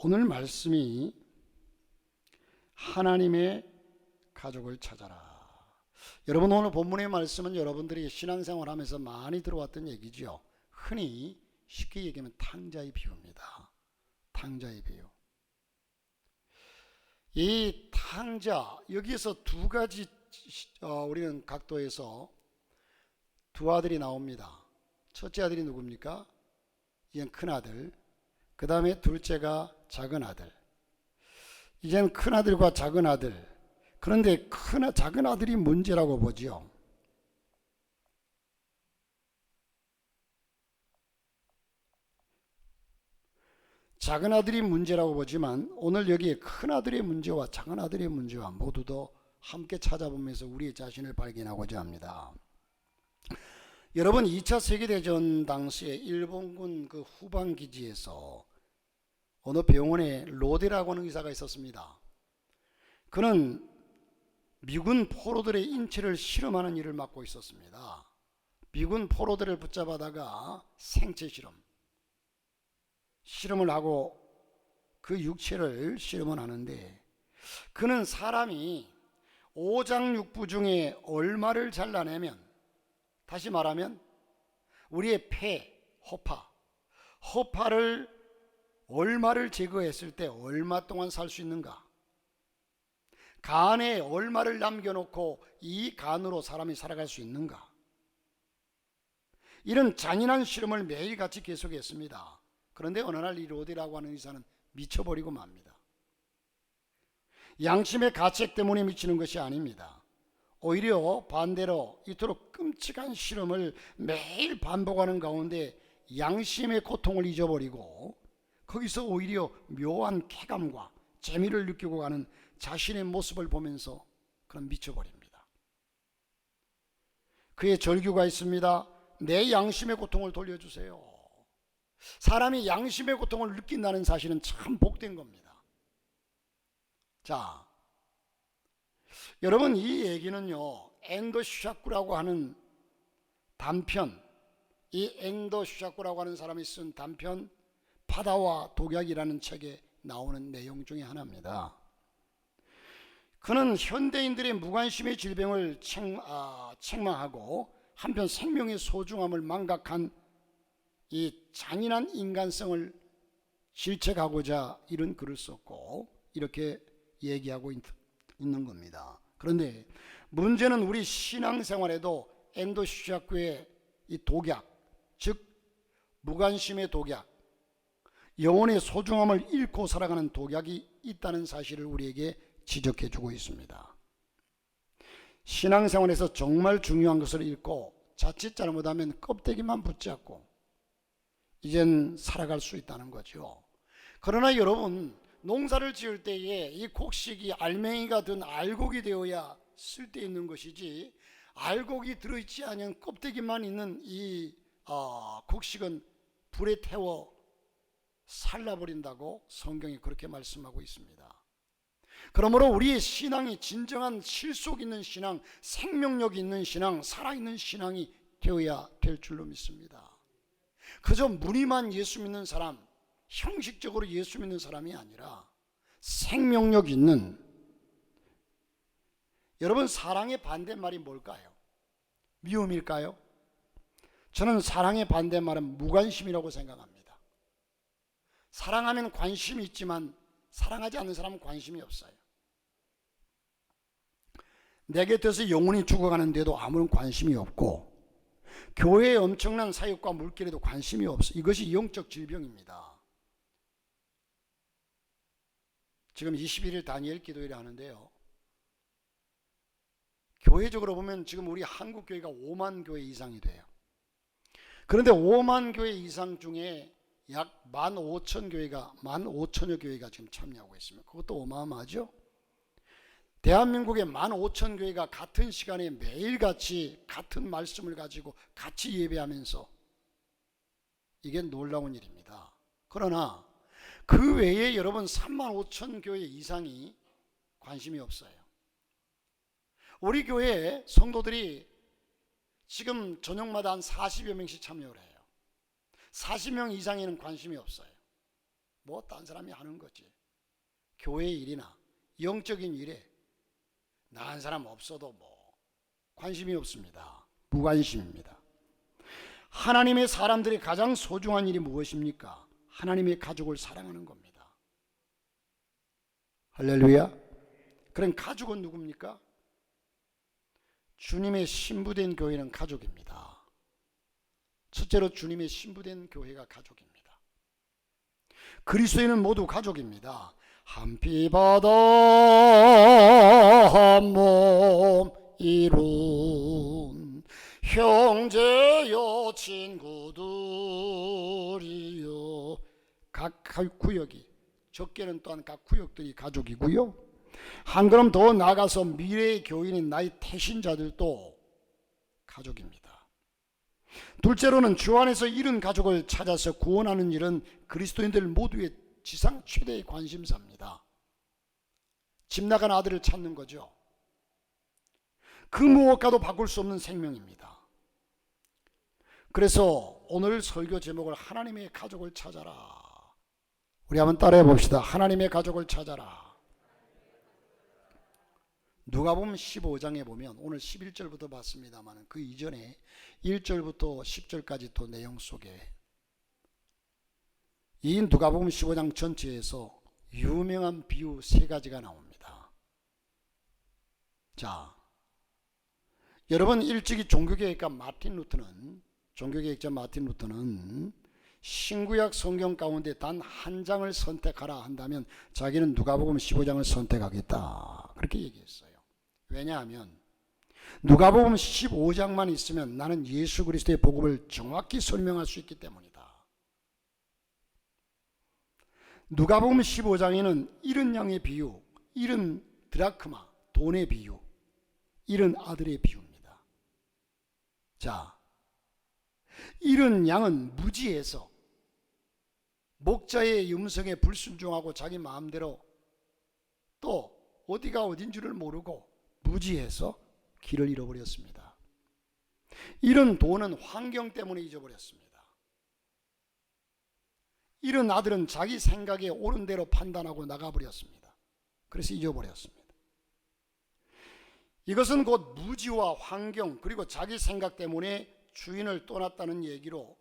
오늘 말씀이 하나님의 가족을 찾아라. 여러분, 오늘 본문의 말씀은 여러분들이 신앙생활 하면서 많이 들어왔던 얘기죠. 흔히 쉽게 얘기하면 탕자의 비유입니다. 탕자의 비유. 이 탕자, 여기에서 두 가지 우리는 각도에서 두 아들이 나옵니다. 첫째 아들이 누굽니까? 이젠 큰 아들. 그 다음에 둘째가 작은 아들. 이젠 큰 아들과 작은 아들. 그런데 작은 아들이 문제라고 보죠. 작은 아들이 문제라고 보지만 오늘 여기에 큰 아들의 문제와 작은 아들의 문제와 모두도 함께 찾아보면서 우리 자신을 발견하고자 합니다. 여러분, 2차 세계대전 당시에 일본군 그 후방기지에서 어느 병원에 로데라고 하는 의사가 있었습니다. 그는 미군 포로들의 인체를 실험하는 일을 맡고 있었습니다. 미군 포로들을 붙잡아다가 생체 실험을 하고 그 육체를 실험을 하는데, 그는 사람이 오장육부 중에 얼마를 잘라내면, 다시 말하면 우리의 폐, 허파를 얼마를 제거했을 때 얼마 동안 살 수 있는가, 간에 얼마를 남겨놓고 이 간으로 사람이 살아갈 수 있는가, 이런 잔인한 실험을 매일같이 계속했습니다. 그런데 어느 날 이 로데라고 하는 의사는 미쳐버리고 맙니다. 양심의 가책 때문에 미치는 것이 아닙니다. 오히려 반대로 이토록 끔찍한 실험을 매일 반복하는 가운데 양심의 고통을 잊어버리고 거기서 오히려 묘한 쾌감과 재미를 느끼고 가는 자신의 모습을 보면서 그럼 미쳐버립니다. 그의 절규가 있습니다. 내 양심의 고통을 돌려주세요. 사람이 양심의 고통을 느낀다는 사실은 참 복된 겁니다. 자, 여러분, 이 얘기는요, 엔도슈샤쿠라고 하는 단편, 이 엔도슈샤쿠라고 하는 사람이 쓴 단편 바다와 독약이라는 책에 나오는 내용 중에 하나입니다. 그는 현대인들의 무관심의 질병을 책망하고 한편 생명의 소중함을 망각한 이 잔인한 인간성을 질책하고자 이런 글을 썼고 이렇게 얘기하고 있는 겁니다. 그런데 문제는 우리 신앙생활에도 엔도슈샤쿠의 이 독약, 즉 무관심의 독약, 영혼의 소중함을 잃고 살아가는 독약이 있다는 사실을 우리에게 지적해 주고 있습니다. 신앙생활에서 정말 중요한 것을 잃고 자칫 잘못하면 껍데기만 붙잡고 이젠 살아갈 수 있다는 거죠. 그러나 여러분, 농사를 지을 때에 이 곡식이 알맹이가 든 알곡이 되어야 쓸데있는 것이지, 알곡이 들어있지 않은 껍데기만 있는 이 곡식은 불에 태워 살라버린다고 성경이 그렇게 말씀하고 있습니다. 그러므로 우리의 신앙이 진정한 실속 있는 신앙, 생명력 있는 신앙, 살아있는 신앙이 되어야 될 줄로 믿습니다. 그저 무늬만 예수 믿는 사람, 형식적으로 예수 믿는 사람이 아니라 생명력 있는, 여러분, 사랑의 반대말이 뭘까요? 미움일까요? 저는 사랑의 반대말은 무관심이라고 생각합니다. 사랑하면 관심이 있지만 사랑하지 않는 사람은 관심이 없어요. 내 곁에서 영혼이 죽어가는데도 아무런 관심이 없고 교회의 엄청난 사역과 물길에도 관심이 없어요. 이것이 영적 질병입니다. 지금 21일 다니엘 기도회를 하는데요, 교회적으로 보면 지금 우리 한국 교회가 5만 교회 이상이 돼요. 그런데 5만 교회 이상 중에 약 15,000여 교회가 지금 참여하고 있습니다. 그것도 어마어마하죠. 대한민국의 15,000교회가 같은 시간에 매일같이 같은 말씀을 가지고 같이 예배하면서, 이게 놀라운 일입니다. 그러나 그 외에 여러분 35,000교회 이상이 관심이 없어요. 우리 교회에 성도들이 지금 저녁마다 한 40여 명씩 참여를 해요. 40명 이상에는 관심이 없어요. 뭐 딴 사람이 하는 거지. 교회 일이나 영적인 일에 나은 사람 없어도 뭐 관심이 없습니다. 무관심입니다. 하나님의 사람들이 가장 소중한 일이 무엇입니까? 하나님의 가족을 사랑하는 겁니다. 할렐루야. 그럼 가족은 누굽니까? 주님의 신부된 교회는 가족입니다. 첫째로 주님의 신부된 교회가 가족입니다. 그리스도인은 모두 가족입니다. 한 피 바다 한 몸 이룬 형제여 친구들이여. 각 구역이, 적게는 또한 각 구역들이 가족이고요. 한 걸음 더 나아가서 미래의 교인인 나의 태신자들도 가족입니다. 둘째로는 주 안에서 이런 가족을 찾아서 구원하는 일은 그리스도인들 모두의 지상 최대의 관심사입니다. 집 나간 아들을 찾는 거죠. 그 무엇과도 바꿀 수 없는 생명입니다. 그래서 오늘 설교 제목을 하나님의 가족을 찾아라. 우리 한번 따라해 봅시다. 하나님의 가족을 찾아라. 누가복음 15장에 보면 오늘 11절부터 봤습니다만 그 이전에 1절부터 10절까지 또 내용 속에 이 누가복음 15장 전체에서 유명한 비유 3가지가 나옵니다. 자, 여러분 일찍이 종교개혁자 마틴 루터는 신구약 성경 가운데 단 한 장을 선택하라 한다면 자기는 누가복음 15장을 선택하겠다 그렇게 얘기했어요. 왜냐하면 누가복음 15장만 있으면 나는 예수 그리스도의 복음을 정확히 설명할 수 있기 때문이다. 누가복음 15장에는 잃은 양의 비유, 잃은 드라크마, 돈의 비유, 잃은 아들의 비유입니다. 자, 잃은 양은 무지해서 목자의 음성에 불순종하고 자기 마음대로 또 어디가 어딘 줄을 모르고 무지해서 길을 잃어버렸습니다. 잃은 돈은 환경 때문에 잊어버렸습니다. 잃은 아들은 자기 생각에 옳은 대로 판단하고 나가버렸습니다. 그래서 잊어버렸습니다. 이것은 곧 무지와 환경 그리고 자기 생각 때문에 주인을 떠났다는 얘기로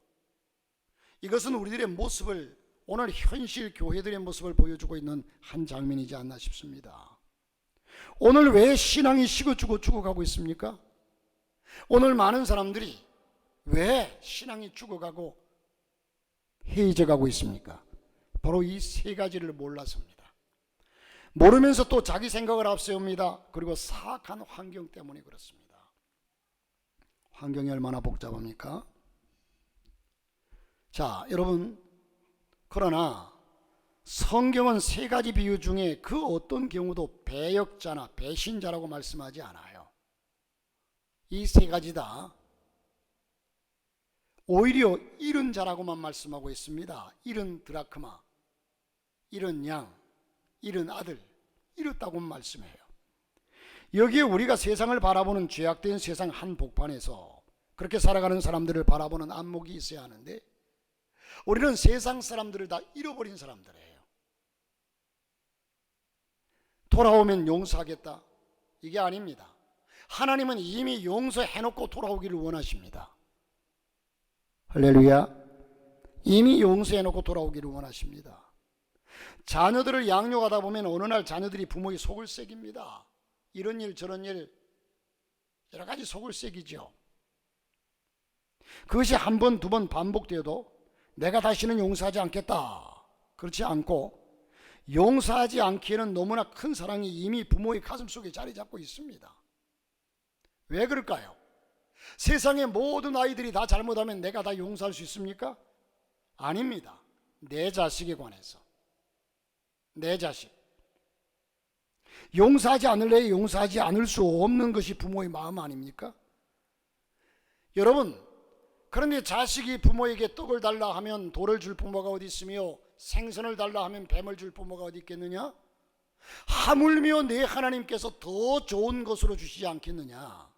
이것은 우리들의 모습을 오늘 현실 교회들의 모습을 보여주고 있는 한 장면이지 않나 싶습니다. 오늘 왜 신앙이 죽어가고 있습니까? 오늘 많은 사람들이 왜 신앙이 죽어가고 해이져가고 있습니까? 바로 이 3가지를 몰라서입니다. 모르면서 또 자기 생각을 앞세웁니다. 그리고 사악한 환경 때문에 그렇습니다. 환경이 얼마나 복잡합니까? 자, 여러분, 그러나 성경은 3가지 비유 중에 그 어떤 경우도 배역자나 배신자라고 말씀하지 않아요. 이 3가지 다 오히려 잃은 자라고만 말씀하고 있습니다. 잃은 드라크마, 잃은 양, 잃은 아들, 잃었다고만 말씀해요. 여기에 우리가 세상을 바라보는 죄악된 세상 한복판에서 그렇게 살아가는 사람들을 바라보는 안목이 있어야 하는데 우리는 세상 사람들을 다 잃어버린 사람들이에요. 돌아오면 용서하겠다, 이게 아닙니다. 하나님은 이미 용서해놓고 돌아오기를 원하십니다. 할렐루야. 이미 용서해놓고 돌아오기를 원하십니다. 자녀들을 양육하다 보면 어느 날 자녀들이 부모의 속을 새깁니다. 이런 일 저런 일 여러 가지 속을 새기죠. 그것이 한 번, 두 번 반복되어도 내가 다시는 용서하지 않겠다, 그렇지 않고 용서하지 않기에는 너무나 큰 사랑이 이미 부모의 가슴 속에 자리 잡고 있습니다. 왜 그럴까요? 세상의 모든 아이들이 다 잘못하면 내가 다 용서할 수 있습니까? 아닙니다. 내 자식에 관해서, 내 자식 용서하지 않을래 용서하지 않을 수 없는 것이 부모의 마음 아닙니까? 여러분, 그런데 자식이 부모에게 떡을 달라 하면 돌을 줄 부모가 어디 있으며 생선을 달라 하면 뱀을 줄 부모가 어디 있겠느냐? 하물며 내 하나님께서 더 좋은 것으로 주시지 않겠느냐?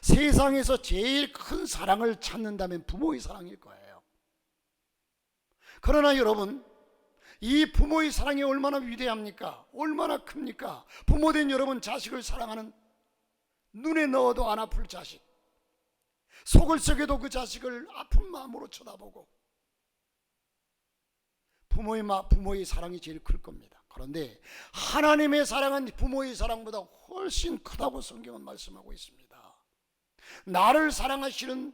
세상에서 제일 큰 사랑을 찾는다면 부모의 사랑일 거예요. 그러나 여러분, 이 부모의 사랑이 얼마나 위대합니까? 얼마나 큽니까? 부모된 여러분, 자식을 사랑하는, 눈에 넣어도 안 아플 자식, 속을 썩여도 그 자식을 아픈 마음으로 쳐다보고, 부모의 사랑이 제일 클 겁니다. 그런데 하나님의 사랑은 부모의 사랑보다 훨씬 크다고 성경은 말씀하고 있습니다. 나를 사랑하시는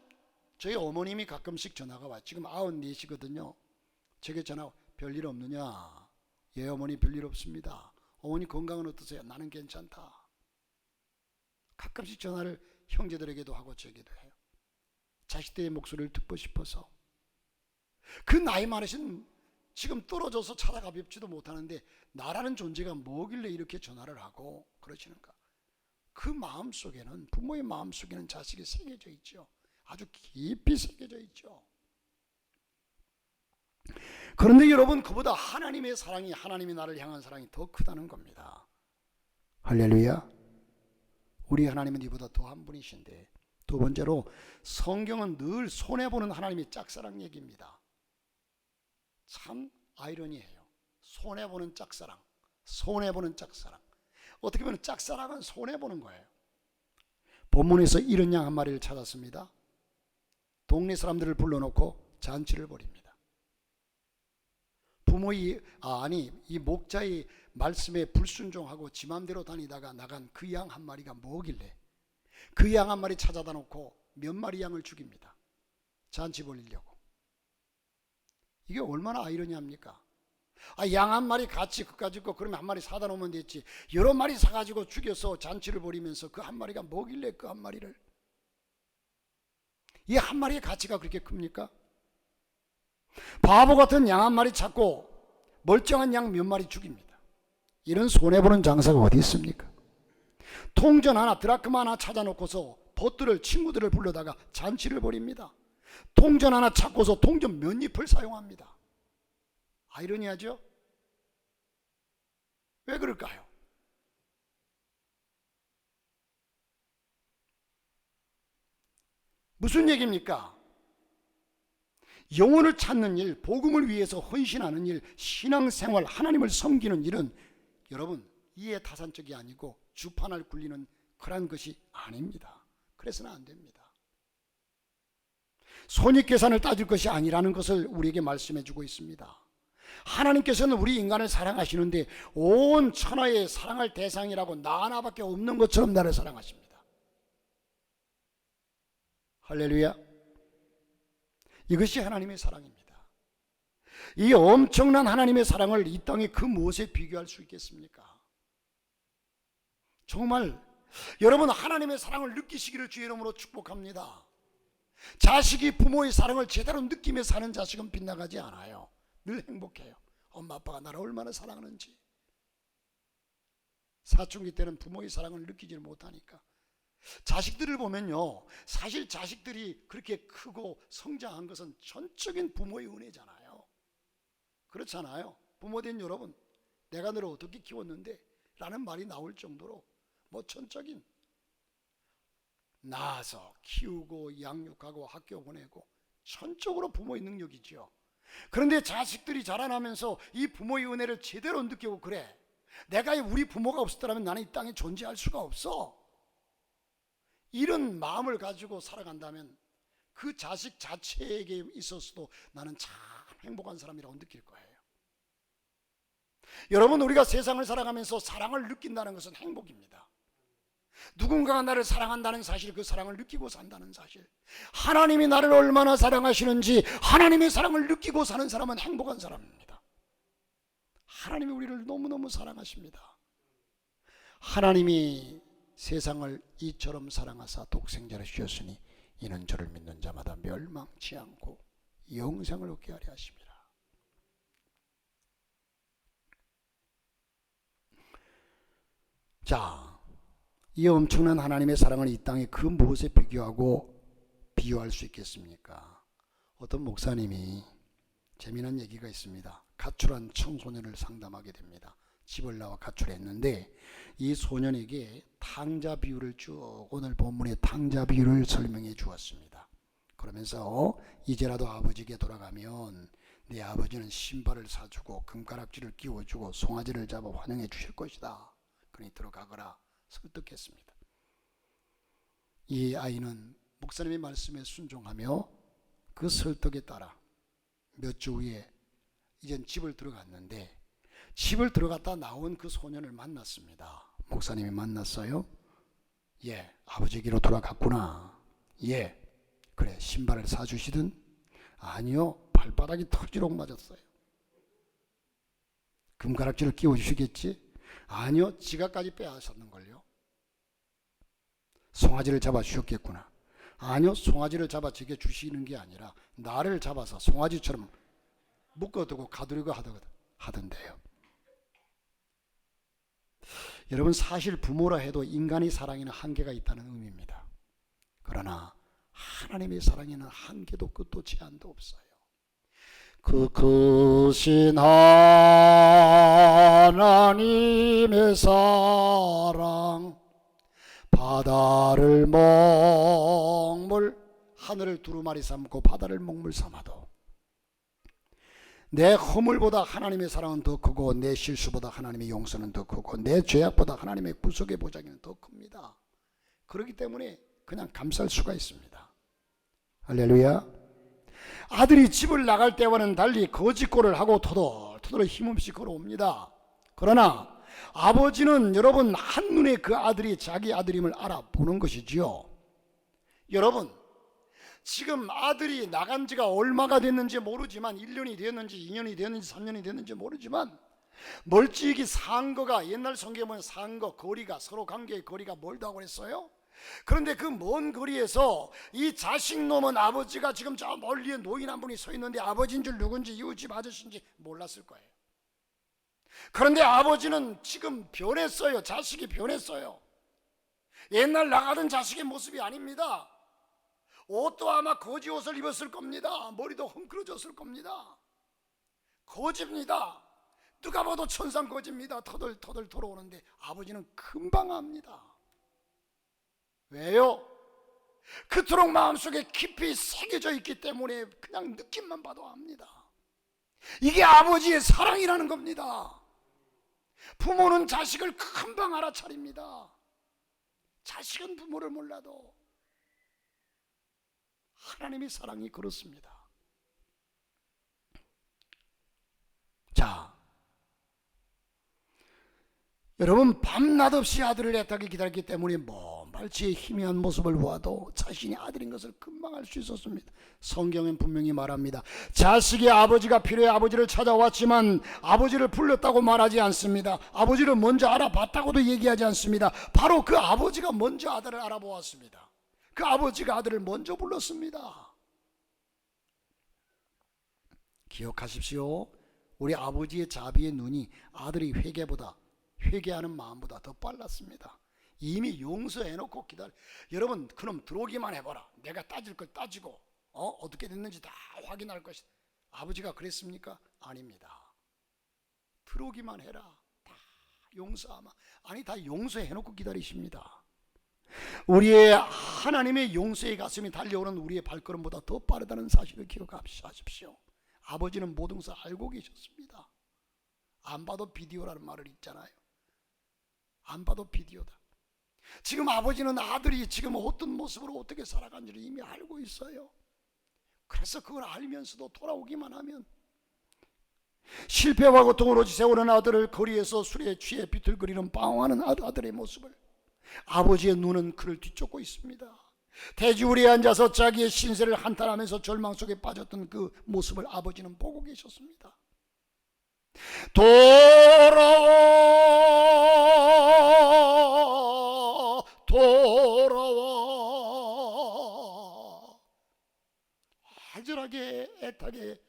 저희 어머님이 가끔씩 전화가 와. 지금 94시거든요. 제게 전화, 별일 없느냐? 예, 어머니 별일 없습니다. 어머니 건강은 어떠세요? 나는 괜찮다. 가끔씩 전화를 형제들에게도 하고 저에게도 해요. 자식들의 목소리를 듣고 싶어서. 그 나이 많으신, 지금 떨어져서 찾아가 뵙지도 못하는데 나라는 존재가 뭐길래 이렇게 전화를 하고 그러시는가? 그 마음속에는, 부모의 마음속에는 자식이 새겨져 있죠. 아주 깊이 새겨져 있죠. 그런데 여러분, 그보다 하나님의 사랑이, 하나님이 나를 향한 사랑이 더 크다는 겁니다. 할렐루야. 우리 하나님은 이보다 더 한 분이신데, 두 번째로 성경은 늘 손해보는 하나님의 짝사랑 얘기입니다. 참 아이러니해요. 손해보는 짝사랑, 손해보는 짝사랑. 어떻게 보면 짝사랑은 손해보는 거예요. 본문에서 이런 양 한 마리를 찾았습니다. 동네 사람들을 불러놓고 잔치를 벌입니다. 이 목자의 말씀에 불순종하고 지 맘대로 다니다가 나간 그 양 한 마리가 뭐길래 그 양 한 마리 찾아다 놓고 몇 마리 양을 죽입니다. 잔치 벌리려고. 이게 얼마나 아이러니합니까? 양 한 마리 같이 그까짓 거 그러면 한 마리 사다 놓으면 됐지, 여러 마리 사가지고 죽여서 잔치를 벌이면서 그 한 마리가 뭐길래 그 한 마리를, 이 한 마리의 가치가 그렇게 큽니까? 바보 같은 양 한 마리 찾고 멀쩡한 양 몇 마리 죽입니다. 이런 손해보는 장사가 어디 있습니까? 통전 하나, 드라크마 하나 찾아놓고서 벗들을, 친구들을 불러다가 잔치를 벌입니다. 통전 하나 찾고서 통전 몇 잎을 사용합니다. 아이러니하죠? 왜 그럴까요? 무슨 얘기입니까? 영혼을 찾는 일, 복음을 위해서 헌신하는 일, 신앙생활, 하나님을 섬기는 일은 여러분 이해타산적이 아니고 주판을 굴리는 그런 것이 아닙니다. 그래서는 안 됩니다. 손익계산을 따질 것이 아니라는 것을 우리에게 말씀해 주고 있습니다. 하나님께서는 우리 인간을 사랑하시는데 온 천하에 사랑할 대상이라고 나 하나밖에 없는 것처럼 나를 사랑하십니다. 할렐루야. 이것이 하나님의 사랑입니다. 이 엄청난 하나님의 사랑을 이 땅에 그 무엇에 비교할 수 있겠습니까? 정말 여러분, 하나님의 사랑을 느끼시기를 주의 이름으로 축복합니다. 자식이 부모의 사랑을 제대로 느끼며 사는 자식은 빗나가지 않아요. 늘 행복해요. 엄마 아빠가 나를 얼마나 사랑하는지. 사춘기 때는 부모의 사랑을 느끼지를 못하니까. 자식들을 보면요, 사실 자식들이 그렇게 크고 성장한 것은 전적인 부모의 은혜잖아요. 그렇잖아요. 부모된 여러분, 내가 너를 어떻게 키웠는데 라는 말이 나올 정도로 전적인, 낳아서 키우고 양육하고 학교 보내고 전적으로 부모의 능력이죠. 그런데 자식들이 자라나면서 이 부모의 은혜를 제대로 느끼고, 그래, 내가 우리 부모가 없었더라면 나는 이 땅에 존재할 수가 없어, 이런 마음을 가지고 살아간다면 그 자식 자체에게 있어서도 나는 참 행복한 사람이라고 느낄 거예요. 여러분, 우리가 세상을 살아가면서 사랑을 느낀다는 것은 행복입니다. 누군가가 나를 사랑한다는 사실, 그 사랑을 느끼고 산다는 사실, 하나님이 나를 얼마나 사랑하시는지 하나님의 사랑을 느끼고 사는 사람은 행복한 사람입니다. 하나님이 우리를 너무너무 사랑하십니다. 하나님이 세상을 이처럼 사랑하사 독생자를 주셨으니 이는 저를 믿는 자마다 멸망치 않고 영생을 얻게 하려 하십니다. 자, 이 엄청난 하나님의 사랑을 이 땅에 그 무엇에 비교하고 비유할 수 있겠습니까? 어떤 목사님이 재미난 얘기가 있습니다. 가출한 청소년을 상담하게 됩니다. 집을 나와 가출했는데 이 소년에게 탕자 비유를 쭉, 오늘 본문의 탕자 비유를 설명해 주었습니다. 그러면서 이제라도 아버지에게 돌아가면 네 아버지는 신발을 사주고 금가락지를 끼워주고 송아지를 잡아 환영해 주실 것이다. 그러니 들어가거라 설득했습니다. 이 아이는 목사님의 말씀에 순종하며 그 설득에 따라 몇 주 후에 이젠 집을 들어갔는데, 집을 들어갔다 나온 그 소년을 만났습니다. 목사님이 만났어요. 예, 아버지에게로 돌아갔구나. 예, 그래 신발을 사주시든? 아니요, 발바닥이 터지도록 맞았어요. 금가락지를 끼워주시겠지? 아니요, 지갑까지 빼앗았는걸요. 송아지를 잡아 주셨겠구나. 아니요, 송아지를 잡아 제게 주시는 게 아니라 나를 잡아서 송아지처럼 묶어두고 가두려고 하던데요. 여러분, 사실 부모라 해도 인간의 사랑에는 한계가 있다는 의미입니다. 그러나 하나님의 사랑에는 한계도 끝도 제한도 없어요. 그 크신 하나님의 사랑, 바다를 먹물, 하늘을 두루마리 삼고 바다를 먹물 삼아도 내 허물보다 하나님의 사랑은 더 크고, 내 실수보다 하나님의 용서는 더 크고, 내 죄악보다 하나님의 구속의 보장은 더 큽니다. 그렇기 때문에 그냥 감쌀 수가 있습니다. 할렐루야. 아들이 집을 나갈 때와는 달리 거짓골을 하고 터덜터덜 힘없이 걸어옵니다. 그러나 아버지는 여러분 한눈에 그 아들이 자기 아들임을 알아보는 것이지요. 여러분, 지금 아들이 나간 지가 얼마가 됐는지 모르지만, 1년이 되었는지 2년이 되었는지 3년이 되었는지 모르지만, 멀찍이 산 거가, 옛날 성경에 보면 산 거, 거리가, 서로 관계의 거리가 멀다고 그랬어요. 그런데 그 먼 거리에서 이 자식 놈은 아버지가 지금 저 멀리에 노인 한 분이 서 있는데 아버지인 줄 누군지 이웃집 아저씨인지 몰랐을 거예요. 그런데 아버지는 지금 변했어요. 자식이 변했어요. 옛날 나가던 자식의 모습이 아닙니다. 옷도 아마 거지 옷을 입었을 겁니다. 머리도 헝클어졌을 겁니다. 거지입니다. 누가 봐도 천상 거지입니다. 터덜터덜 돌아오는데 아버지는 금방 압니다. 왜요? 그토록 마음속에 깊이 새겨져 있기 때문에 그냥 느낌만 봐도 압니다. 이게 아버지의 사랑이라는 겁니다. 부모는 자식을 금방 알아차립니다. 자식은 부모를 몰라도 하나님의 사랑이 그렇습니다. 자, 여러분, 밤낮 없이 아들을 애타게 기다렸기 때문에 말치의 희미한 모습을 보아도 자신이 아들인 것을 금방 알 수 있었습니다. 성경은 분명히 말합니다. 자식의 아버지가 필요해 아버지를 찾아왔지만 아버지를 불렀다고 말하지 않습니다. 아버지를 먼저 알아봤다고도 얘기하지 않습니다. 바로 그 아버지가 먼저 아들을 알아보았습니다. 그 아버지가 아들을 먼저 불렀습니다. 기억하십시오. 우리 아버지의 자비의 눈이 아들의 회개하는 마음보다 더 빨랐습니다. 이미 용서해놓고 기다려. 여러분, 그럼 들어오기만 해봐라. 내가 따질 걸 따지고 어떻게 됐는지 다 확인할 것이다. 아버지가 그랬습니까? 아닙니다. 들어오기만 해라. 다 용서하마. 아니, 다 용서해놓고 기다리십니다. 우리의 하나님의 용서의 가슴이 달려오는 우리의 발걸음보다 더 빠르다는 사실을 기억하십시오. 아버지는 모든 것을 알고 계셨습니다. 안 봐도 비디오라는 말을 있잖아요. 안 봐도 비디오다. 지금 아버지는 아들이 지금 어떤 모습으로 어떻게 살아간지를 이미 알고 있어요. 그래서 그걸 알면서도 돌아오기만 하면, 실패와 고통으로 지새우는 아들을, 거리에서 술에 취해 비틀거리는 방황하는 아들의 모습을, 아버지의 눈은 그를 뒤쫓고 있습니다. 대지우리에 앉아서 자기의 신세를 한탄하면서 절망 속에 빠졌던 그 모습을 아버지는 보고 계셨습니다. 돌아와 애절하게 애타게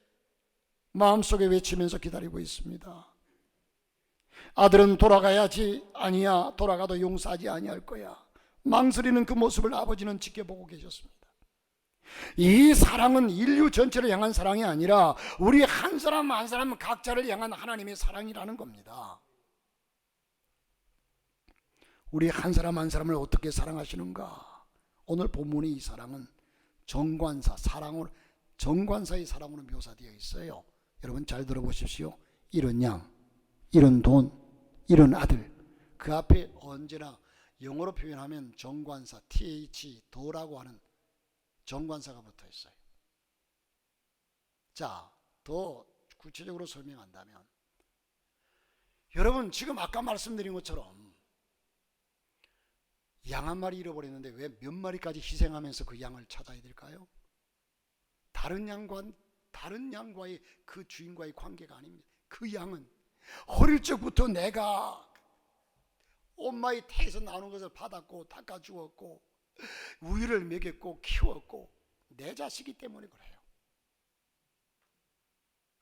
마음속에 외치면서 기다리고 있습니다. 아들은 돌아가야지. 아니야, 돌아가도 용서하지 아니할 거야. 망설이는 그 모습을 아버지는 지켜보고 계셨습니다. 이 사랑은 인류 전체를 향한 사랑이 아니라 우리 한 사람 한 사람 각자를 향한 하나님의 사랑이라는 겁니다. 우리 한 사람 한 사람을 어떻게 사랑하시는가? 오늘 본문의 이 사랑은 정관사의 사랑으로 묘사되어 있어요. 여러분 잘 들어보십시오. 이런 양, 이런 돈, 이런 아들, 그 앞에 언제나 영어로 표현하면 정관사, th, 도라고 하는 정관사가 붙어 있어요. 자, 더 구체적으로 설명한다면, 여러분 지금 아까 말씀드린 것처럼 양 한 마리 잃어버렸는데 왜 몇 마리까지 희생하면서 그 양을 찾아야 될까요? 다른 양과의 그 주인과의 관계가 아닙니다. 그 양은 어릴 적부터 내가 엄마의 태에서 나오는 것을 받았고 닦아주었고 우유를 먹였고 키웠고 내 자식이기 때문에 그래요.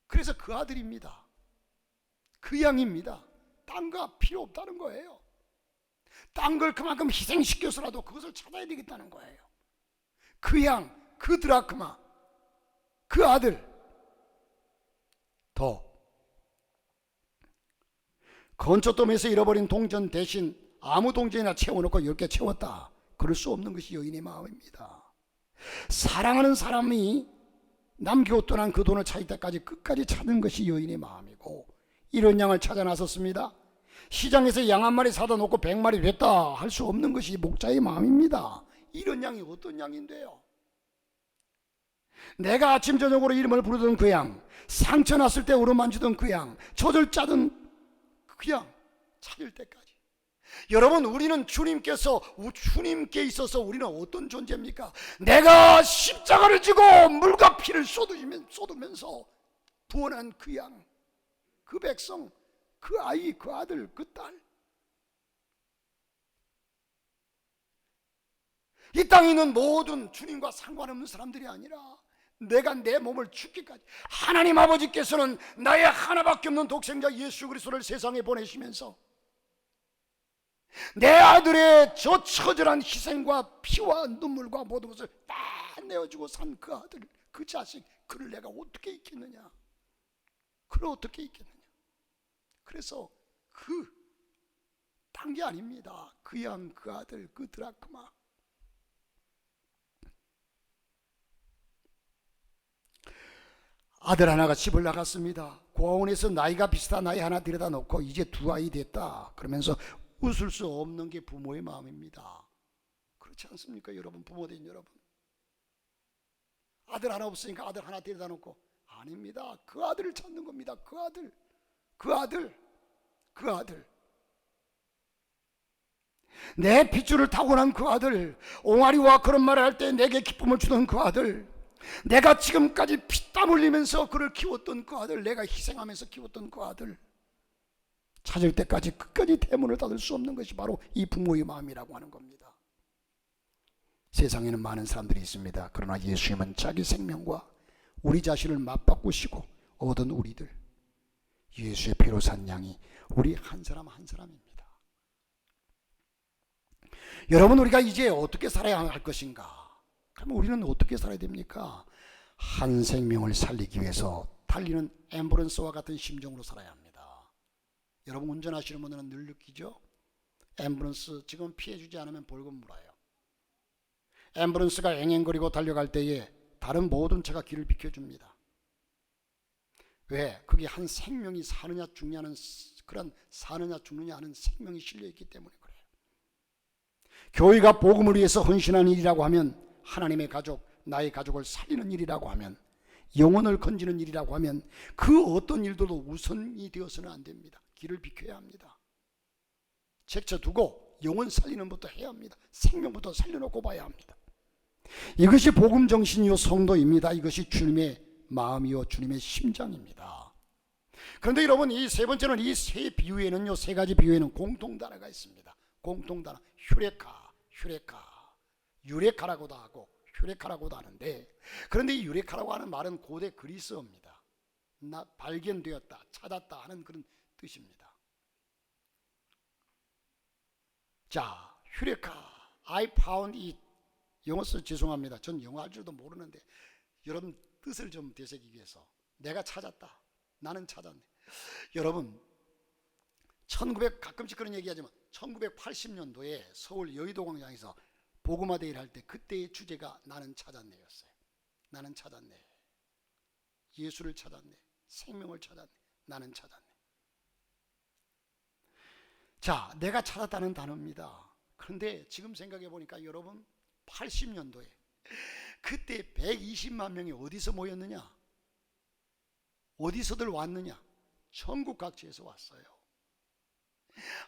그래서 그 아들입니다. 그 양입니다. 딴 거 필요 없다는 거예요. 딴 걸 그만큼 희생시켜서라도 그것을 찾아야 되겠다는 거예요. 그 양, 그 드라크마, 그 아들. 더 건초돔에서 잃어버린 동전 대신 아무 동전이나 채워놓고 10개 채웠다. 그럴 수 없는 것이 여인의 마음입니다. 사랑하는 사람이 남기고 떠난 그 돈을 찾을 때까지 끝까지 찾는 것이 여인의 마음이고, 이런 양을 찾아 나섰습니다. 시장에서 양 한 마리 사다 놓고 100마리 됐다 할 수 없는 것이 목자의 마음입니다. 이런 양이 어떤 양인데요? 내가 아침 저녁으로 이름을 부르던 그 양, 상처 났을 때 어루만지던 그 양, 젖을 짜던 그 양 찾을 때까지. 여러분, 우리는 주님께 있어서 우리는 어떤 존재입니까? 내가 십자가를 지고 물과 피를 쏟으면서 구원한 그 양, 그 백성, 그 아이, 그 아들, 그 딸. 이 땅에 있는 모든 주님과 상관없는 사람들이 아니라 내가 내 몸을 죽기까지, 하나님 아버지께서는 나의 하나밖에 없는 독생자 예수 그리스도를 세상에 보내시면서 내 아들의 저 처절한 희생과 피와 눈물과 모든 것을 다 내어주고 산 그 아들, 그 자식, 그를 내가 어떻게 잊겠느냐? 그를 어떻게 잊겠느냐? 그래서 딴 게 아닙니다. 그 양, 그 아들, 그 드라크마. 아들 하나가 집을 나갔습니다. 고아원에서 나이가 비슷한 아이 하나 데려다 놓고 이제 2아이 됐다 그러면서 웃을 수 없는 게 부모의 마음입니다. 그렇지 않습니까? 여러분, 부모된 여러분, 아들 하나 없으니까 아들 하나 데려다 놓고, 아닙니다. 그 아들을 찾는 겁니다. 그 아들, 그 아들, 그 아들. 내 핏줄을 타고난 그 아들, 옹알이와 그런 말을 할 때 내게 기쁨을 주던 그 아들, 내가 지금까지 피땀 흘리면서 그를 키웠던 그 아들, 내가 희생하면서 키웠던 그 아들 찾을 때까지 끝까지 대문을 닫을 수 없는 것이 바로 이 부모의 마음이라고 하는 겁니다. 세상에는 많은 사람들이 있습니다. 그러나 예수님은 자기 생명과 우리 자신을 맞바꾸시고 얻은 우리들, 예수의 피로 산 양이 우리 한 사람 한 사람입니다. 여러분, 우리가 이제 어떻게 살아야 할 것인가? 그러면 우리는 어떻게 살아야 됩니까? 한 생명을 살리기 위해서 달리는 앰뷸런스와 같은 심정으로 살아야 합니다. 여러분, 운전하시는 분들은 늘 느끼죠? 앰뷸런스 지금 피해주지 않으면 벌금 물어요. 앰뷸런스가 앵앵거리고 달려갈 때에 다른 모든 차가 길을 비켜줍니다. 왜? 그게 한 생명이 사느냐 죽느냐는, 그런 사느냐 죽느냐 하는 생명이 실려있기 때문에 그래요. 교회가 복음을 위해서 헌신하는 일이라고 하면, 하나님의 가족, 나의 가족을 살리는 일이라고 하면, 영혼을 건지는 일이라고 하면 그 어떤 일들도 우선이 되어서는 안 됩니다. 길을 비켜야 합니다. 제쳐두고 영혼 살리는 것부터 해야 합니다. 생명부터 살려놓고 봐야 합니다. 이것이 복음 정신이요 성도입니다. 이것이 주님의 마음이요 주님의 심장입니다. 그런데 여러분, 이 세 번째는, 이 세 비유에는요, 세 가지 비유에는 공통단어가 있습니다. 공통단어, 유레카라고도 하고 휴레카라고도 하는데, 그런데 이 유레카라고 하는 말은 고대 그리스어입니다. 발견되었다, 찾았다 하는 그런 뜻입니다. 자, 휴레카, I found it. 영어 써 죄송합니다. 전 영어 할 줄도 모르는데 여러분 뜻을 좀 되새기기 위해서, 내가 찾았다, 나는 찾았네. 여러분, 가끔씩 그런 얘기하지만 1980년도에 서울 여의도광장에서 복음화 대회를 할 때 그때의 주제가 나는 찾았네였어요. 나는 찾았네, 예수를 찾았네. 생명을 찾았네. 나는 찾았네. 자, 내가 찾았다는 단어입니다. 그런데 지금 생각해 보니까 여러분, 80년도에 그때 120만 명이 어디서 모였느냐? 어디서들 왔느냐? 전국 각지에서 왔어요.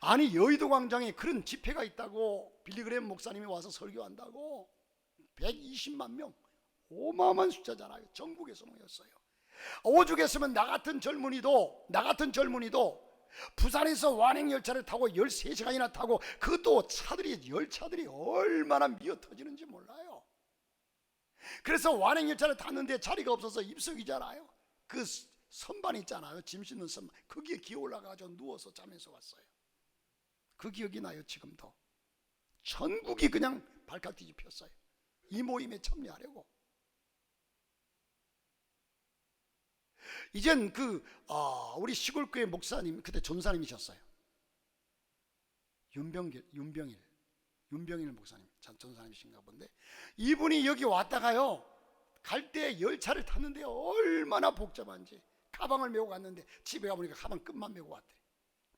아니, 여의도 광장에 그런 집회가 있다고 빌리그레임 목사님이 와서 설교한다고 120만 명, 어마어마한 숫자잖아요. 전국에서 모였어요. 오죽했으면 나 같은 젊은이도 부산에서 완행열차를 타고 13시간이나 타고, 그것도 열차들이 얼마나 미어터지는지 몰라요. 그래서 완행열차를 탔는데 자리가 없어서 입석이잖아요. 그 선반 있잖아요, 짐 싣는 선반, 거기에 기어 올라가서 누워서 자면서 왔어요. 그 기억이 나요. 지금도 전국이 그냥 발칵 뒤집혔어요. 이 모임에 참여하려고. 이젠 우리 시골교회 목사님, 그때 전사님이셨어요. 윤병일 목사님, 전사님이신가 본데, 이분이 여기 왔다가요, 갈 때 열차를 탔는데 얼마나 복잡한지, 가방을 메고 갔는데 집에 가보니까 가방 끝만 메고 왔대.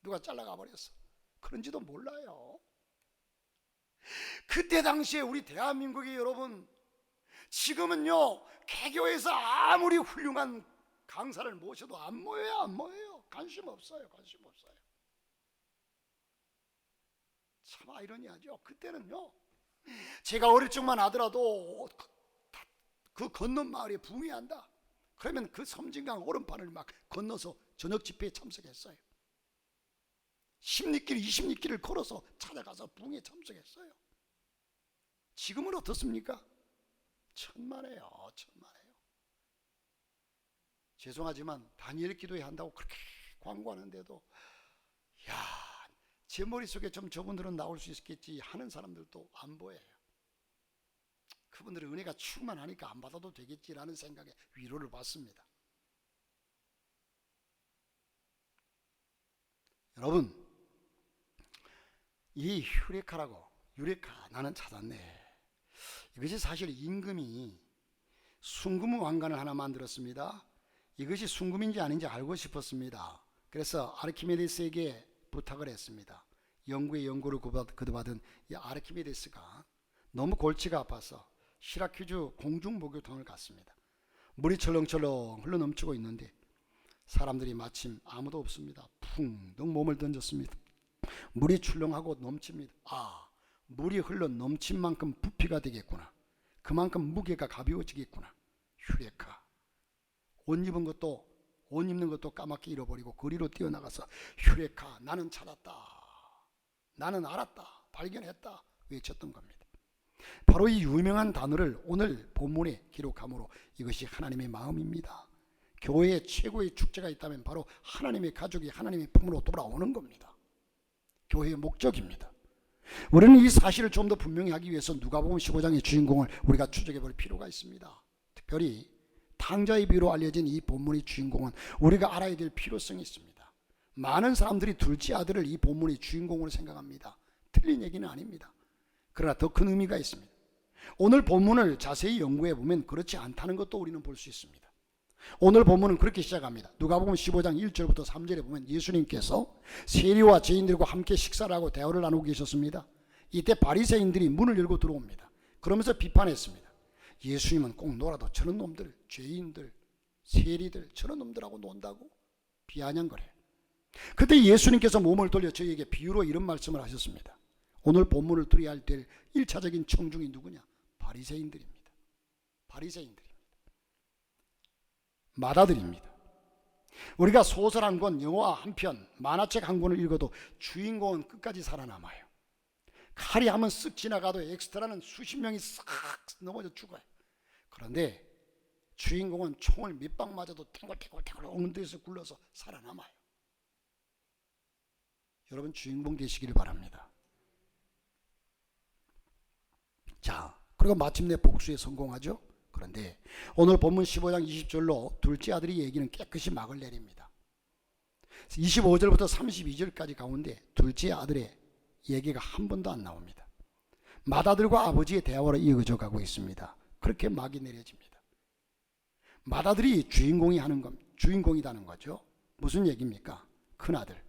누가 잘라가 버렸어. 그런지도 몰라요. 그때 당시에 우리 대한민국의 여러분, 지금은요, 개교에서 아무리 훌륭한 강사를 모셔도 안 모여요. 관심 없어요. 참 아이러니하죠. 그때는요, 제가 어릴 적만 하더라도 그 건넌 마을에 붕괴한다 그러면 그 섬진강 오른판을 막 건너서 저녁 집회에 참석했어요. 10리길 20리길을 걸어서 찾아가서 붕에 참석했어요. 지금은 어떻습니까? 천만에요. 죄송하지만 다니엘 기도회 한다고 그렇게 광고하는데도, 제 머릿속에 좀 저분들은 나올 수 있겠지 하는 사람들도 안 보여요. 그분들은 은혜가 충만하니까 안 받아도 되겠지라는 생각에 위로를 받습니다. 여러분, 이 유레카 나는 찾았네, 이것이 사실 임금이 순금 왕관을 하나 만들었습니다. 이것이 순금인지 아닌지 알고 싶었습니다. 그래서 아르키메데스에게 부탁을 했습니다. 연구를 거듭받은 이 아르키메데스가 너무 골치가 아파서 시라큐즈 공중목욕탕을 갔습니다. 물이 철렁철렁 흘러넘치고 있는데 사람들이 마침 아무도 없습니다. 풍덩 몸을 던졌습니다. 물이 출렁하고 넘칩니다. 물이 흘러 넘친 만큼 부피가 되겠구나, 그만큼 무게가 가벼워지겠구나. 유레카. 옷 입는 것도 까맣게 잃어버리고 거리로 뛰어나가서 유레카, 나는 찾았다, 나는 알았다, 발견했다 외쳤던 겁니다. 바로 이 유명한 단어를 오늘 본문에 기록함으로 이것이 하나님의 마음입니다. 교회의 최고의 축제가 있다면 바로 하나님의 가족이 하나님의 품으로 돌아오는 겁니다. 교회의 목적입니다. 우리는 이 사실을 좀 더 분명히 하기 위해서 누가복음 15장의 주인공을 우리가 추적해 볼 필요가 있습니다. 특별히 탕자의 비유로 알려진 이 본문의 주인공은 우리가 알아야 될 필요성이 있습니다. 많은 사람들이 둘째 아들을 이 본문의 주인공으로 생각합니다. 틀린 얘기는 아닙니다. 그러나 더 큰 의미가 있습니다. 오늘 본문을 자세히 연구해 보면 그렇지 않다는 것도 우리는 볼 수 있습니다. 오늘 본문은 그렇게 시작합니다. 누가복음 15장 1절부터 3절에 보면 예수님께서 세리와 죄인들과 함께 식사를 하고 대화를 나누고 계셨습니다. 이때 바리새인들이 문을 열고 들어옵니다. 그러면서 비판했습니다. 예수님은 꼭 놀아도 저런 놈들, 죄인들, 세리들, 저런 놈들하고 논다고 비아냥거려요. 그때 예수님께서 몸을 돌려 저희에게 비유로 이런 말씀을 하셨습니다. 오늘 본문을 들어야 될 1차적인 청중이 누구냐? 바리새인들입니다. 마다들입니다. 우리가 소설 한 권, 영화 한 편, 만화책 한 권을 읽어도 주인공은 끝까지 살아남아요. 칼이 한번 쓱 지나가도 엑스트라는 수십 명이 싹 넘어져 죽어요. 그런데 주인공은 총을 몇 방 맞아도 탱글탱글 엉덩이에서 굴러서 살아남아요. 여러분, 주인공 되시기를 바랍니다. 자, 그리고 마침내 복수에 성공하죠. 그런데 오늘 본문 15장 20절로 둘째 아들이 얘기는 깨끗이 막을 내립니다. 25절부터 32절까지 가운데 둘째 아들의 얘기가 한 번도 안 나옵니다. 맏아들과 아버지의 대화로 이어져 가고 있습니다. 그렇게 막이 내려집니다. 맏아들이 주인공이 하는 겁니다. 주인공이라는 거죠. 무슨 얘기입니까? 큰아들.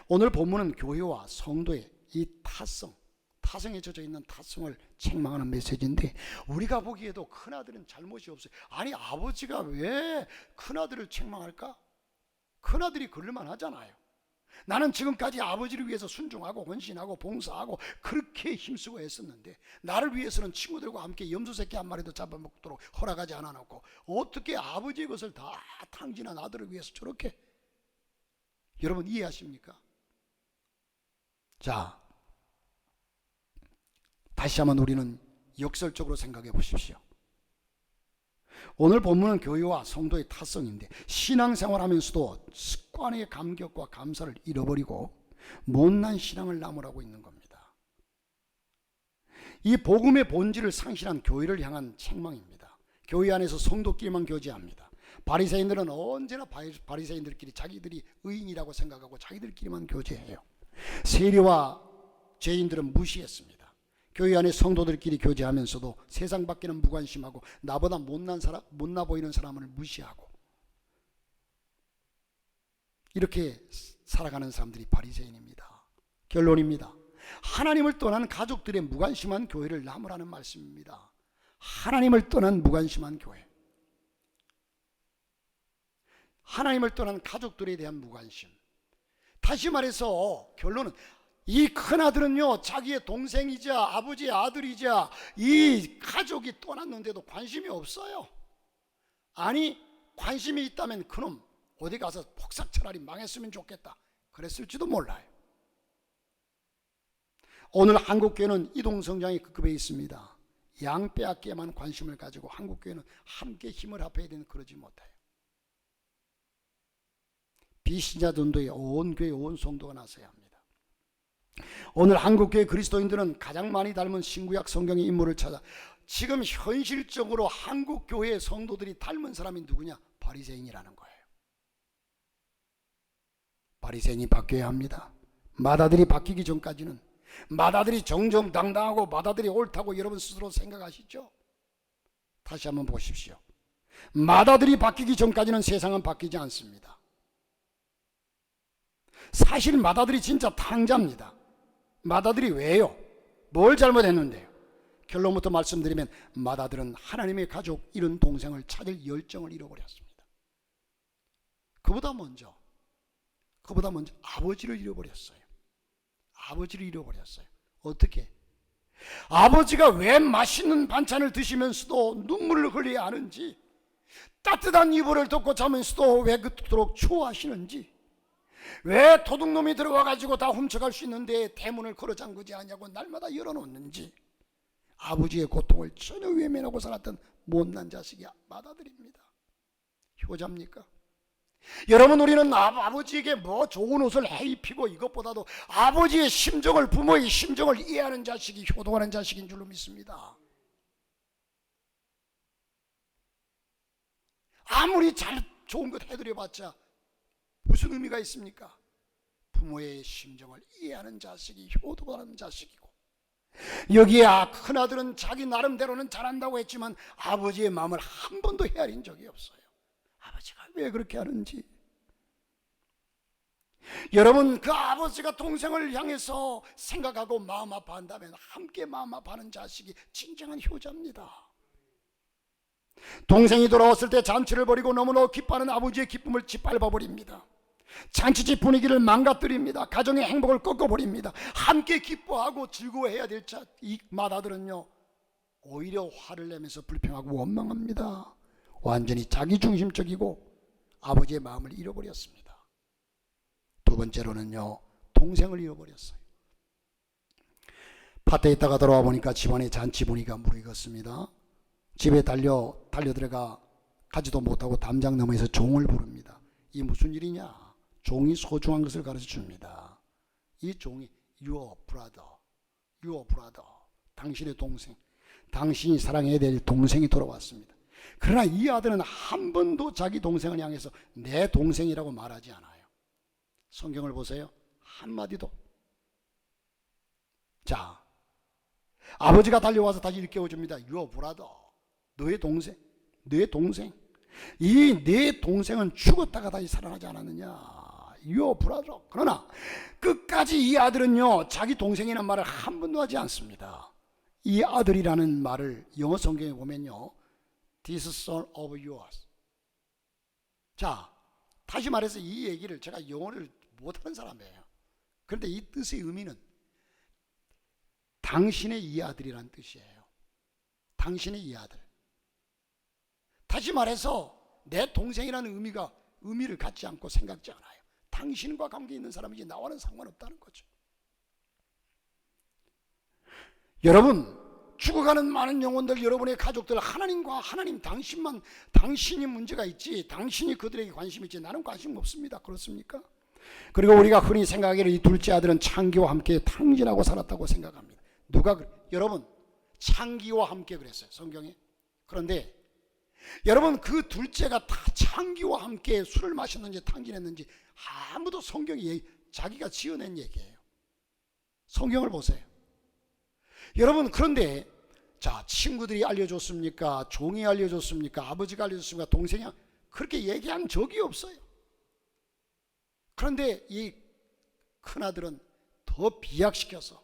오늘 본문은 교회와 성도의 이 타성에 젖어 있는 타성을 책망하는 메시지인데, 우리가 보기에도 큰아들은 잘못이 없어요. 아니, 아버지가 왜 큰아들을 책망할까? 큰아들이 그럴만 하잖아요. 나는 지금까지 아버지를 위해서 순종하고 헌신하고 봉사하고 그렇게 힘쓰고 했었는데, 나를 위해서는 친구들과 함께 염소새끼 한 마리도 잡아먹도록 허락하지 않아놓고 어떻게 아버지의 것을 다 탕진한 아들을 위해서 저렇게. 여러분 이해하십니까? 자, 다시 한번 우리는 역설적으로 생각해 보십시오. 오늘 본문은 교회와 성도의 타성인데, 신앙생활하면서도 습관의 감격과 감사를 잃어버리고 못난 신앙을 나무라고 있는 겁니다. 이 복음의 본질을 상실한 교회를 향한 책망입니다. 교회 안에서 성도끼리만 교제합니다. 바리새인들은 언제나 바리새인들끼리 자기들이 의인이라고 생각하고 자기들끼리만 교제해요. 세리와 죄인들은 무시했습니다. 교회 안에 성도들끼리 교제하면서도 세상 밖에는 무관심하고 나보다 못나 보이는 사람을 무시하고 이렇게 살아가는 사람들이 바리새인입니다. 결론입니다. 하나님을 떠난 가족들의 무관심한 교회를 나무라는 말씀입니다. 하나님을 떠난 무관심한 교회, 하나님을 떠난 가족들에 대한 무관심. 다시 말해서 결론은, 이 큰아들은요, 자기의 동생이자 아버지의 아들이자 이 가족이 떠났는데도 관심이 없어요. 아니, 관심이 있다면 그놈 어디 가서 폭삭 차라리 망했으면 좋겠다 그랬을지도 몰라요. 오늘 한국교회는 이동성장이 급급해 있습니다. 양 빼앗기에만 관심을 가지고 한국교회는 함께 힘을 합해야 되는, 그러지 못해요. 비신자 전도에 온 교회 온 성도가 나서야 합니다. 오늘 한국교회 그리스도인들은 가장 많이 닮은 신구약 성경의 인물을 찾아, 지금 현실적으로 한국교회 성도들이 닮은 사람이 누구냐? 바리새인이라는 거예요. 바리새인이 바뀌어야 합니다. 맏아들이 바뀌기 전까지는, 맏아들이 정정당당하고 맏아들이 옳다고 여러분 스스로 생각하시죠? 다시 한번 보십시오. 맏아들이 바뀌기 전까지는 세상은 바뀌지 않습니다. 사실 맏아들이 진짜 탕자입니다. 맏아들이 왜요? 뭘 잘못했는데요? 결론부터 말씀드리면, 맏아들은 하나님의 가족 잃은 동생을 찾을 열정을 잃어버렸습니다. 그보다 먼저 아버지를 잃어버렸어요. 아버지를 잃어버렸어요. 어떻게? 아버지가 왜 맛있는 반찬을 드시면서도 눈물을 흘려야 하는지, 따뜻한 이불을 덮고 자면서도 왜 그토록 추워하시는지, 왜 도둑놈이 들어와가지고 다 훔쳐갈 수 있는데 대문을 걸어 잠그지 않냐고 날마다 열어놓는지, 아버지의 고통을 전혀 외면하고 살았던 못난 자식이 맏아들입니다. 효자입니까? 여러분, 우리는 아버지에게 뭐 좋은 옷을 해입히고 이것보다도 아버지의 심정을, 부모의 심정을 이해하는 자식이 효도하는 자식인 줄로 믿습니다. 아무리 잘 좋은 것 해드려봤자 무슨 의미가 있습니까? 부모의 심정을 이해하는 자식이 효도하는 자식이고, 여기에 큰아들은 자기 나름대로는 잘한다고 했지만 아버지의 마음을 한 번도 헤아린 적이 없어요. 아버지가 왜 그렇게 하는지. 여러분, 그 아버지가 동생을 향해서 생각하고 마음 아파한다면 함께 마음 아파하는 자식이 진정한 효자입니다. 동생이 돌아왔을 때 잔치를 벌이고 너무나 기뻐하는 아버지의 기쁨을 짓밟아버립니다. 잔치집 분위기를 망가뜨립니다. 가정의 행복을 꺾어버립니다. 함께 기뻐하고 즐거워해야 될 이 맏아들은요, 오히려 화를 내면서 불평하고 원망합니다. 완전히 자기중심적이고 아버지의 마음을 잃어버렸습니다. 두 번째로는요, 동생을 잃어버렸어요. 밭에 있다가 돌아와 보니까 집안의 잔치 분위기가 무르익었습니다. 집에 달려들어가 가지도 못하고 담장 너머에서 종을 부릅니다. 이 무슨 일이냐? 종이 소중한 것을 가르쳐 줍니다. 이 종이 your brother, 당신의 동생, 당신이 사랑해야 될 동생이 돌아왔습니다. 그러나 이 아들은 한 번도 자기 동생을 향해서 내 동생이라고 말하지 않아요. 성경을 보세요. 한마디도. 자, 아버지가 달려와서 다시 일깨워줍니다. your brother, 너의 동생, 이 내 동생은 죽었다가 다시 살아나지 않았느냐. 요 브라더. 그러나 끝까지 이 아들은요, 자기 동생이라는 말을 한 번도 하지 않습니다. 이 아들이라는 말을 영어 성경에 보면요, This son of yours. 자, 다시 말해서 이 얘기를, 제가 영어를 못하는 사람이에요. 그런데 이 뜻의 의미는 당신의 이 아들이라는 뜻이에요. 당신의 이 아들. 다시 말해서 내 동생이라는 의미를 갖지 않고 생각지 않아요. 당신과 관계 있는 사람이지 나와는 상관없다는 거죠. 여러분, 죽어가는 많은 영혼들, 여러분의 가족들, 하나님과 하나님, 당신이 문제가 있지, 당신이 그들에게 관심 있지, 나는 관심 없습니다. 그렇습니까? 그리고 우리가 흔히 생각하기를 이 둘째 아들은 창기와 함께 탕진하고 살았다고 생각합니다. 여러분, 창기와 함께 그랬어요, 성경에. 그런데 여러분, 그 둘째가 다 창기와 함께 술을 마셨는지 탕진했는지 아무도 성경이 자기가 지어낸 얘기예요. 성경을 보세요. 여러분, 그런데 자, 친구들이 알려줬습니까? 종이 알려줬습니까? 아버지가 알려줬습니까? 동생이 그렇게 얘기한 적이 없어요. 그런데 이 큰아들은 더 비약시켜서,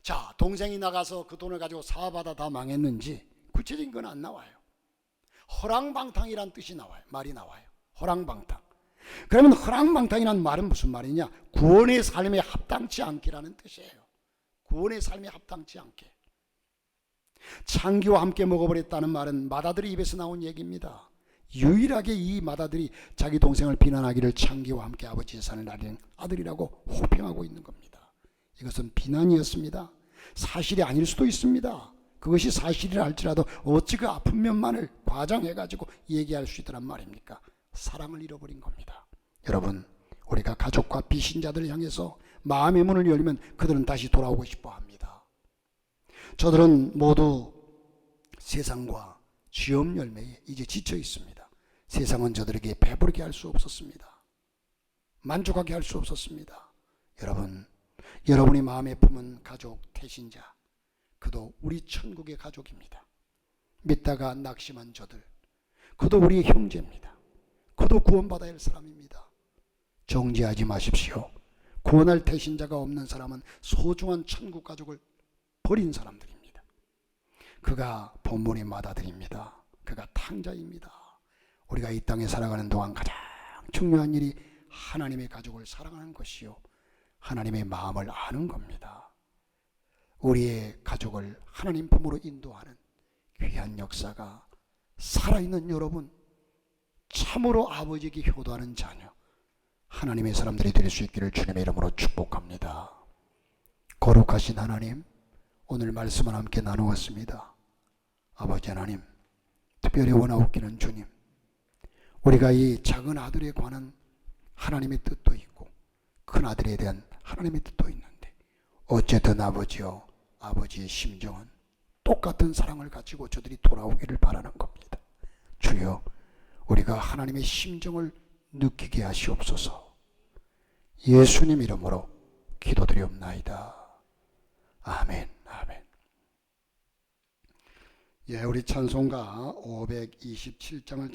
자, 동생이 나가서 그 돈을 가지고 사업하다 다 망했는지 구체적인 건 안 나와요. 허랑방탕이란 뜻이 나와요. 말이 나와요. 허랑방탕. 그러면 허랑방탕이란 말은 무슨 말이냐? 구원의 삶에 합당치 않기라는 뜻이에요. 구원의 삶에 합당치 않게. 창기와 함께 먹어버렸다는 말은 맏아들의 입에서 나온 얘기입니다. 유일하게 이 맏아들이 자기 동생을 비난하기를 창기와 함께 아버지 재산을 나린 아들이라고 호평하고 있는 겁니다. 이것은 비난이었습니다. 사실이 아닐 수도 있습니다. 그것이 사실이라 할지라도 어찌 그 아픈 면만을 과장해가지고 얘기할 수 있더란 말입니까? 사랑을 잃어버린 겁니다. 여러분, 우리가 가족과 비신자들을 향해서 마음의 문을 열면 그들은 다시 돌아오고 싶어 합니다. 저들은 모두 세상과 죄업 열매에 이제 지쳐 있습니다. 세상은 저들에게 배부르게 할 수 없었습니다. 만족하게 할 수 없었습니다. 여러분, 여러분이 마음에 품은 가족, 태신자, 그도 우리 천국의 가족입니다. 믿다가 낙심한 저들, 그도 우리의 형제입니다. 그도 구원받아야 할 사람입니다. 정죄하지 마십시오. 구원할 태신자가 없는 사람은 소중한 천국 가족을 버린 사람들입니다. 그가 본문의 맏아들입니다. 그가 탕자입니다. 우리가 이 땅에 살아가는 동안 가장 중요한 일이 하나님의 가족을 사랑하는 것이요, 하나님의 마음을 아는 겁니다. 우리의 가족을 하나님 품으로 인도하는 귀한 역사가 살아있는 여러분, 참으로 아버지에게 효도하는 자녀, 하나님의 사람들이 될 수 있기를 주님의 이름으로 축복합니다. 거룩하신 하나님, 오늘 말씀을 함께 나누었습니다. 아버지 하나님, 특별히 원하옵기는 주님, 우리가 이 작은 아들에 관한 하나님의 뜻도 있고 큰 아들에 대한 하나님의 뜻도 있는데, 어쨌든 아버지여, 아버지의 심정은 똑같은 사랑을 가지고 저들이 돌아오기를 바라는 겁니다. 주여, 우리가 하나님의 심정을 느끼게 하시옵소서. 예수님 이름으로 기도드리옵나이다. 아멘, 아멘. 예, 우리 찬송가 527장을